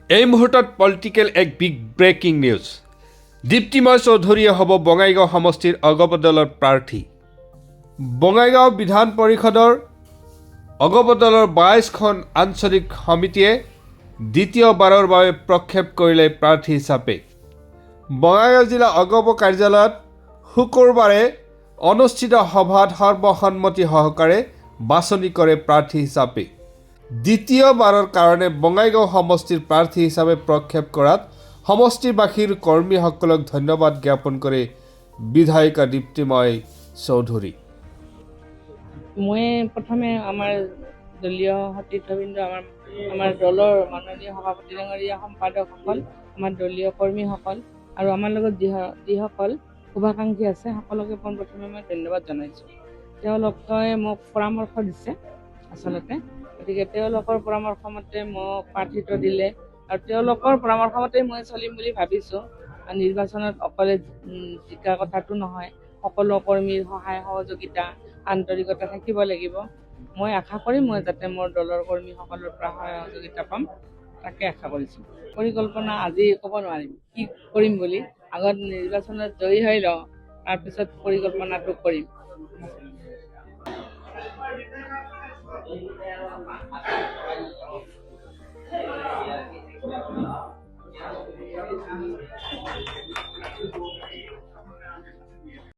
এই মুহূৰ্তত পলিটিকেল এক বিগ ব্ৰেকিং নিউজ। দীপ্তিময় চৌধুৰীয়ে হ'ব বঙাইগাঁও সমষ্টিৰ অগপদলৰ প্ৰাৰ্থী। বঙাইগাঁও বিধান পৰিষদৰ অগপদলৰ 22খন আঞ্চলিক সমিতিয়ে দ্বিতীয়বাৰৰ বাবে প্ৰক্ষেপ কৰিলে প্ৰাৰ্থী হিচাপে। বঙাইগাঁও জিলা অগপ কাৰ্যালয়ত শুকুৰবাৰে অনুষ্ঠিত সভাত সৰ্বসন্মতি সহকাৰে বাছনি কৰে প্ৰাৰ্থী হিচাপে। দ্বিতীয়বাৰৰ কাৰণে বঙাইগাঁও সমষ্টিৰ প্ৰাৰ্থী হিচাপে প্ৰক্ষেপ কৰাত সমষ্টিবাসীৰ কৰ্মীসকলক ধন্যবাদ জ্ঞাপন কৰে বিধায়িকা দীপ্তিময় চৌধুৰী। মই প্ৰথমে আমাৰ দলীয় সতীৰ্থবৃন্দ, আমাৰ দলৰ মাননীয় সভাপতি ডাঙৰীয়া, সম্পাদকসকল, আমাৰ দলীয় কৰ্মীসকল আৰু আমাৰ লগত যিসকল শুভাকাংক্ষী আছে সকলোকে পোনপ্ৰথমে মই ধন্যবাদ জনাইছোঁ। তেওঁলোকে মোক পৰামৰ্শ দিছে আচলতে, গতিকে তেওঁলোকৰ পৰামৰ্শ মতে মোক প্ৰাৰ্থিত্ব দিলে আৰু তেওঁলোকৰ পৰামৰ্শ মতে মই চলিম বুলি ভাবিছোঁ। নিৰ্বাচনত অকলে জিকা কথাটো নহয়, সকলো কৰ্মীৰ সহায় সহযোগিতা আন্তৰিকতা থাকিব লাগিব। মই আশা কৰিম মই যাতে মোৰ দলৰ কৰ্মীসকলৰ পৰা সহায় সহযোগিতা পাম, তাকে আশা কৰিছোঁ। পৰিকল্পনা আজি ক'ব নোৱাৰিম কি কৰিম বুলি, আগত নিৰ্বাচনত জয়ী হৈ লওঁ, তাৰপিছত পৰিকল্পনাটো কৰিম।